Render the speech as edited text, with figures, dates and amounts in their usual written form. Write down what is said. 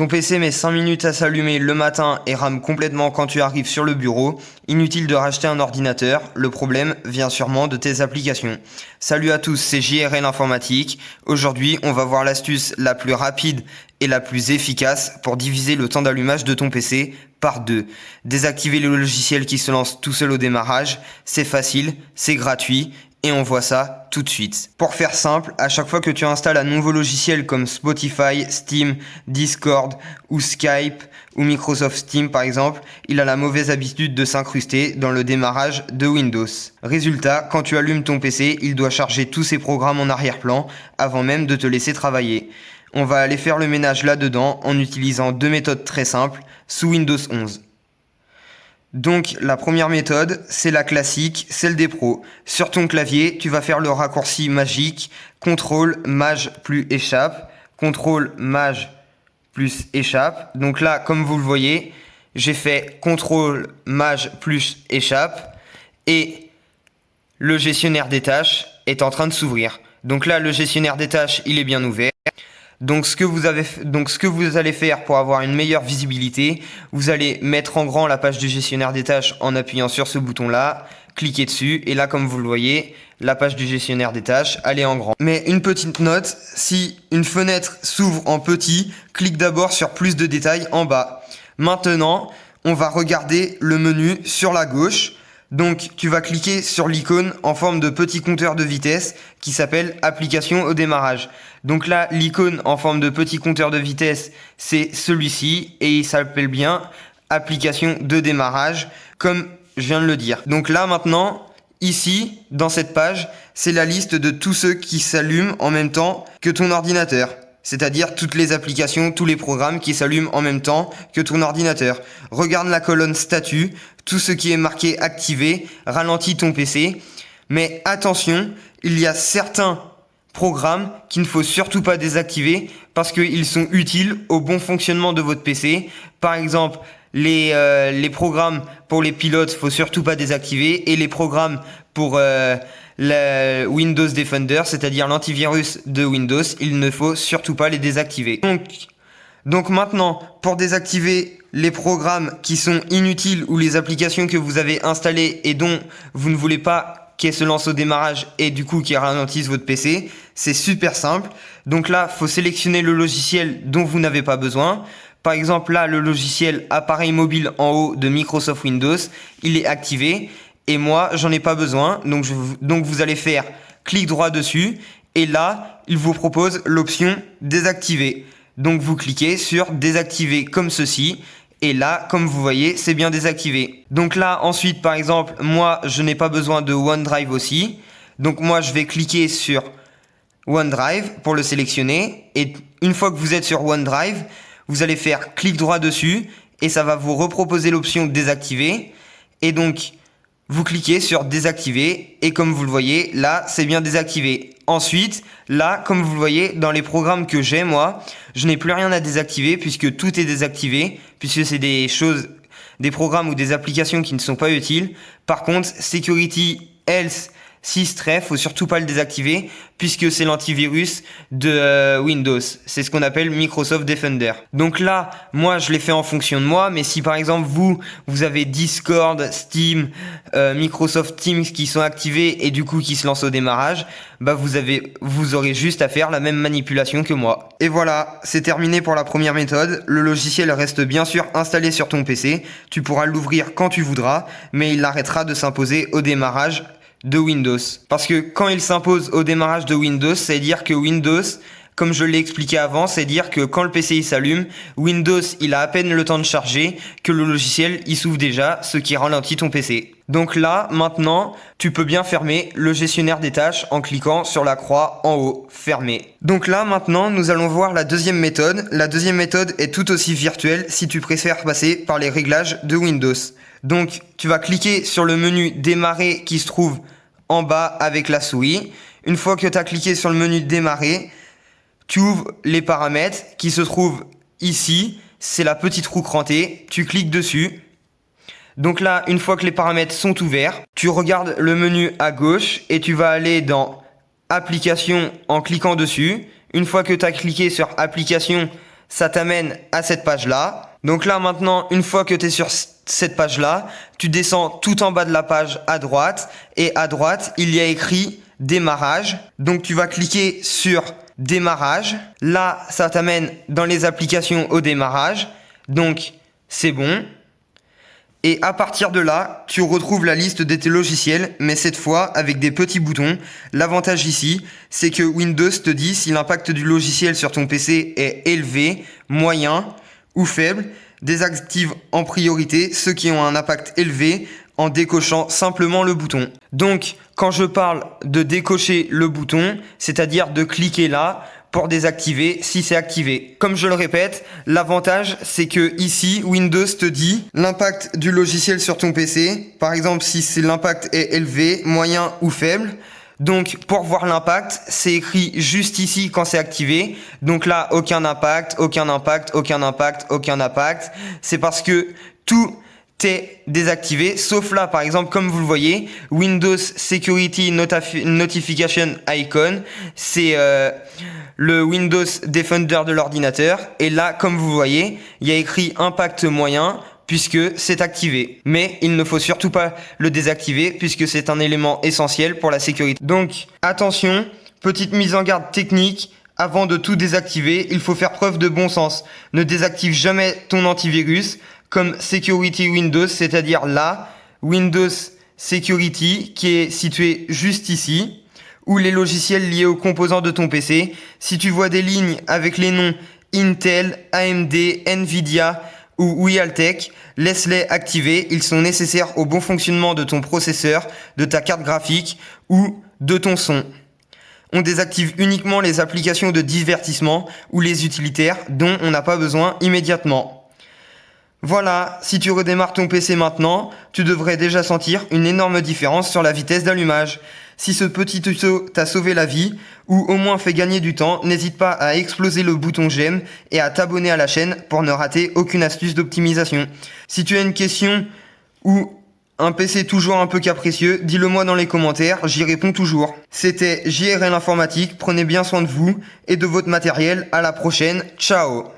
Ton PC met 5 minutes à s'allumer le matin et rame complètement quand tu arrives sur le bureau. Inutile de racheter un ordinateur, le problème vient sûrement de tes applications. Salut à tous, c'est JRL Informatique. Aujourd'hui, on va voir l'astuce la plus rapide et la plus efficace pour diviser le temps d'allumage de ton PC par 2. Désactiver le logiciel qui se lance tout seul au démarrage, c'est facile, c'est gratuit. Et on voit ça tout de suite. Pour faire simple, à chaque fois que tu installes un nouveau logiciel comme Spotify, Steam, Discord ou Skype ou Microsoft Teams par exemple, il a la mauvaise habitude de s'incruster dans le démarrage de Windows. Résultat, quand tu allumes ton PC, il doit charger tous ses programmes en arrière-plan avant même de te laisser travailler. On va aller faire le ménage là-dedans en utilisant 2 méthodes très simples sous Windows 11. Donc la première méthode, c'est la classique, celle des pros. Sur ton clavier, tu vas faire le raccourci magique CTRL Maj plus échappe, CTRL Maj plus échappe. Donc là, comme vous le voyez, j'ai fait CTRL Maj plus échappe et le gestionnaire des tâches est en train de s'ouvrir. Donc là, le gestionnaire des tâches, il est bien ouvert. Donc ce que vous allez faire pour avoir une meilleure visibilité, vous allez mettre en grand la page du gestionnaire des tâches en appuyant sur ce bouton-là, cliquez dessus et là comme vous le voyez, la page du gestionnaire des tâches, elle est en grand. Mais une petite note, si une fenêtre s'ouvre en petit, clique d'abord sur plus de détails en bas. Maintenant, on va regarder le menu sur la gauche. Donc tu vas cliquer sur l'icône en forme de petit compteur de vitesse qui s'appelle application au démarrage. Donc là, l'icône en forme de petit compteur de vitesse, c'est celui-ci et il s'appelle bien application de démarrage comme je viens de le dire. Donc là maintenant, ici, dans cette page, c'est la liste de tous ceux qui s'allument en même temps que ton ordinateur. C'est-à-dire toutes les applications, tous les programmes qui s'allument en même temps que ton ordinateur. Regarde la colonne statut, tout ce qui est marqué activé ralentit ton PC. Mais attention, il y a certains programmes qu'il ne faut surtout pas désactiver parce qu'ils sont utiles au bon fonctionnement de votre PC. Par exemple, les programmes pour les pilotes, faut surtout pas désactiver, et les programmes pour le Windows Defender, c'est-à-dire l'antivirus de Windows, il ne faut surtout pas les désactiver. Donc maintenant, pour désactiver les programmes qui sont inutiles ou les applications que vous avez installées et dont vous ne voulez pas qu'elles se lancent au démarrage et du coup qui ralentissent votre PC, c'est super simple. Donc là, faut sélectionner le logiciel dont vous n'avez pas besoin. Par exemple, là, le logiciel appareil mobile en haut de Microsoft Windows, il est activé. Et moi, j'en ai pas besoin. Donc vous allez faire clic droit dessus. Et là, il vous propose l'option désactiver. Donc vous cliquez sur désactiver comme ceci. Et là, comme vous voyez, c'est bien désactivé. Donc là, ensuite, par exemple, moi, je n'ai pas besoin de OneDrive aussi. Donc moi, je vais cliquer sur OneDrive pour le sélectionner. Et une fois que vous êtes sur OneDrive, vous allez faire clic droit dessus. Et ça va vous reproposer l'option désactiver. Et donc, vous cliquez sur désactiver et comme vous le voyez, là, c'est bien désactivé. Ensuite, là, comme vous le voyez, dans les programmes que j'ai, moi, je n'ai plus rien à désactiver puisque tout est désactivé, puisque c'est des programmes ou des applications qui ne sont pas utiles. Par contre, Security, Health, Systref, faut surtout pas le désactiver puisque c'est l'antivirus de Windows. C'est ce qu'on appelle Microsoft Defender. Donc là, moi je l'ai fait en fonction de moi, mais si par exemple vous avez Discord, Steam, Microsoft Teams qui sont activés et du coup qui se lancent au démarrage, bah vous aurez juste à faire la même manipulation que moi. Et voilà, c'est terminé pour la première méthode. Le logiciel reste bien sûr installé sur ton PC. Tu pourras l'ouvrir quand tu voudras, mais il arrêtera de s'imposer au démarrage de Windows. Parce que quand il s'impose au démarrage de Windows, c'est dire que Windows, comme je l'ai expliqué avant, c'est dire que quand le PC il s'allume, Windows il a à peine le temps de charger que le logiciel il s'ouvre déjà, ce qui ralentit ton PC. Donc là, maintenant, tu peux bien fermer le gestionnaire des tâches en cliquant sur la croix en haut, fermer. Donc là, maintenant, nous allons voir la deuxième méthode. La deuxième méthode est tout aussi virtuelle si tu préfères passer par les réglages de Windows. Donc, tu vas cliquer sur le menu démarrer qui se trouve en bas avec la souris. Une fois que tu as cliqué sur le menu démarrer, tu ouvres les paramètres qui se trouvent ici. C'est la petite roue crantée. Tu cliques dessus. Donc là, une fois que les paramètres sont ouverts, tu regardes le menu à gauche et tu vas aller dans application en cliquant dessus. Une fois que tu as cliqué sur application, ça t'amène à cette page-là. Donc là maintenant, une fois que tu es sur cette page-là, tu descends tout en bas de la page à droite et à droite, il y a écrit démarrage. Donc tu vas cliquer sur démarrage. Là, ça t'amène dans les applications au démarrage. Donc c'est bon. Et à partir de là, tu retrouves la liste de tes logiciels, mais cette fois avec des petits boutons. L'avantage ici, c'est que Windows te dit si l'impact du logiciel sur ton PC est élevé, moyen ou faible. Désactive en priorité ceux qui ont un impact élevé en décochant simplement le bouton. Donc, quand je parle de décocher le bouton, c'est-à-dire de cliquer là, pour désactiver si c'est activé. Comme je le répète, l'avantage c'est que ici Windows te dit l'impact du logiciel sur ton PC, par exemple si l'impact est élevé, moyen ou faible. Donc pour voir l'impact, c'est écrit juste ici quand c'est activé. Donc là, aucun impact, aucun impact, aucun impact, aucun impact. C'est parce que tout est désactivé, sauf là par exemple comme vous le voyez, Windows Security Notification Icon, c'est le Windows Defender de l'ordinateur, et là comme vous voyez, il y a écrit impact moyen puisque c'est activé. Mais il ne faut surtout pas le désactiver puisque c'est un élément essentiel pour la sécurité. Donc attention, petite mise en garde technique. Avant de tout désactiver, il faut faire preuve de bon sens. Ne désactive jamais ton antivirus comme Security Windows, c'est-à-dire là, Windows Security qui est situé juste ici, ou les logiciels liés aux composants de ton PC. Si tu vois des lignes avec les noms Intel, AMD, Nvidia ou Realtek, laisse-les activés. Ils sont nécessaires au bon fonctionnement de ton processeur, de ta carte graphique ou de ton son. On désactive uniquement les applications de divertissement ou les utilitaires dont on n'a pas besoin immédiatement. Voilà, si tu redémarres ton PC maintenant, tu devrais déjà sentir une énorme différence sur la vitesse d'allumage. Si ce petit tuto t'a sauvé la vie, ou au moins fait gagner du temps, n'hésite pas à exploser le bouton j'aime et à t'abonner à la chaîne pour ne rater aucune astuce d'optimisation. Si tu as une question ou un PC toujours un peu capricieux, dis-le moi dans les commentaires, j'y réponds toujours. C'était JRL Informatique, prenez bien soin de vous et de votre matériel, à la prochaine, ciao.